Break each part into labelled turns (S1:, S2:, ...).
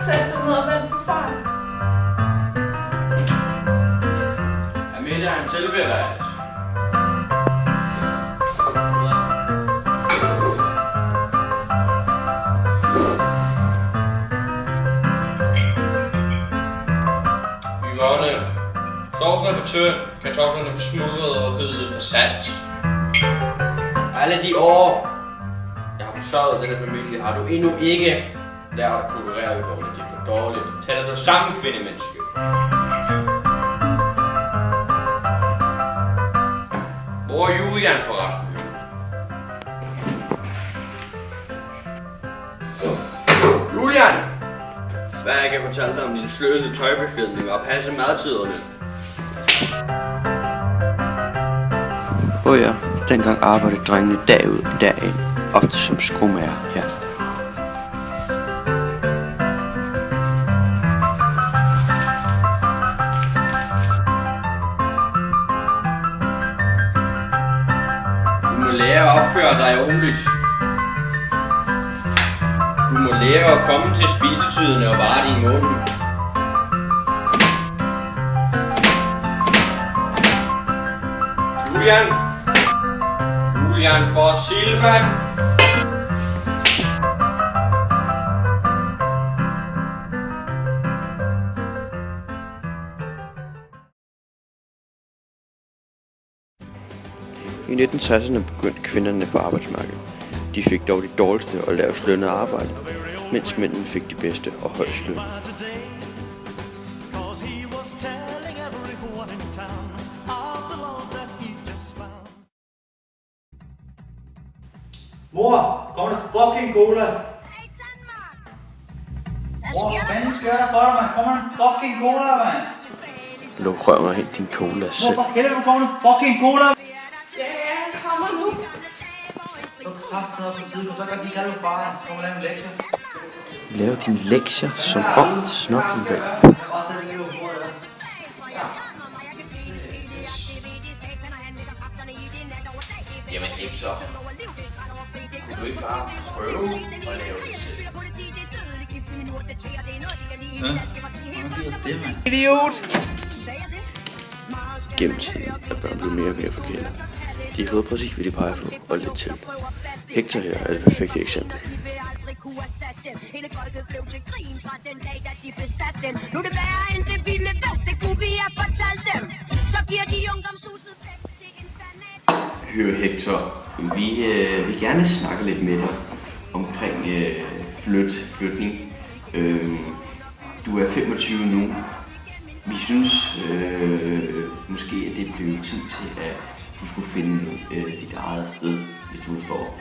S1: Sæt dig ned og vent på far.
S2: Er middagen tilberedt? Yvonne, sovsen er for tynd, kartoflerne er for smuldrede og kødet for salt. Alle de år, jeg har forsørget denne familie, har du endnu ikke lært at konkurrere, Yvonne. Det er for dårligt. Tag dig sammen, kvindemenneske. Hvor er Julian forresten? Julian! Hvad jeg kan fortælle dig om din sløse tøjbeklædning og passe madtiderne?
S3: Ja, dengang arbejdede drengene dag ud og dag ind, ofte som skomager her.
S2: Du må lære at opføre dig ordentligt. Du må lære at komme til spisetiderne og vare din mund. Julian for Silvan.
S3: I 1960'erne begyndte kvinderne på arbejdsmarkedet. De fik dog det dårligste og lavest lønnede arbejde, mens mændene fik de bedste og højst løn.
S4: Mor, kommer der fucking cola? Mor, hvad fanden sker der for dig, mand? Kommer der fucking cola, mand?
S3: Luk røven og hent din cola selv.
S4: Mor, for helvede, kommer der fucking cola?
S1: Ja, kommer nu.
S4: Så kraften også på tiden, så kan de ikke have du bare. Så kommer der en lektie.
S3: Lav dine lektier som om snokken væk.
S4: Og så er det lige på bordet.
S2: Jamen Hector, kunne du ikke bare prøve at lave det selv?
S4: Idiot!
S3: Gennem tiden er børn blevet mere og mere forkerte. De har fået præcis, hvad de peger på og lidt til. Hector her er det perfekte eksempel.
S5: Hele folket blev til grin fra den dag, da de besatte den. Nu er det værre end det vilde vest, det kunne vi have fortalt dem. Så giver de ungdomshuset væk til en fanatisk.
S3: Hør Hector, vi vil gerne snakke lidt med dig omkring flytning. Du er 25 nu. Vi synes måske, at det blev tid til, at du skulle finde dit eget sted, hvis du står.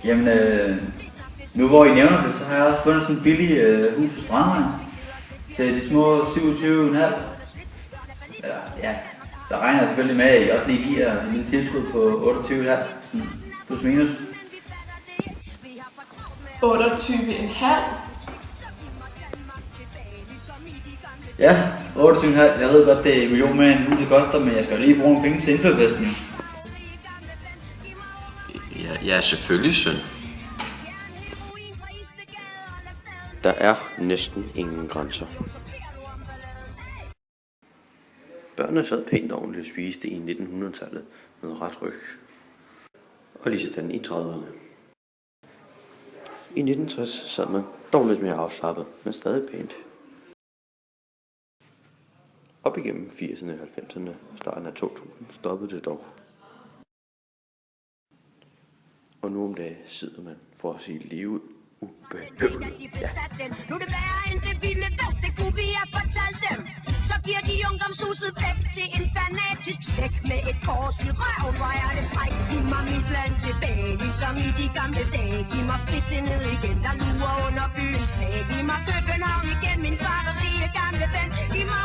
S4: Jamen, nu hvor I nævner det, så har jeg også fundet sådan en billig hus på Strandvejen. Til de små 27,5. Ja, så regner jeg selvfølgelig med, at I også lige giver en lille tilskud på 28,5. Plus minus.
S1: 28,5.
S4: Ja, 28,5. Jeg ved godt, det er en million mere end huset koster, men jeg skal jo lige bruge nogle penge til indflyttesten jo.
S3: Ja, selvfølgelig, søn. Der er næsten ingen grænser. Børnene sad pænt ordentligt og spiste i 1900-tallet med ret ryg. Og lige sådan i 30'erne. I 1960 sad man dog lidt mere afslappet, men stadig pænt. Op igennem 80'erne, 90'erne og starten af 2000 stoppede det dog. Og nu om dagen sidder man for at sige livet ubehøvlet. Ja.
S5: Nu er det værre end det vilde vest, det kunne vi have fortalt dem. Så giver de ungdomshuset væk til en fanatisk sæk med et kors i røven. Hvor er det frækt, giv mig mit land tilbage, ligesom i de gamle dage. Giv mig frisindet igen, der lurer under byens tag. Giv mig København igen, min farverige gamle ven. Giv mig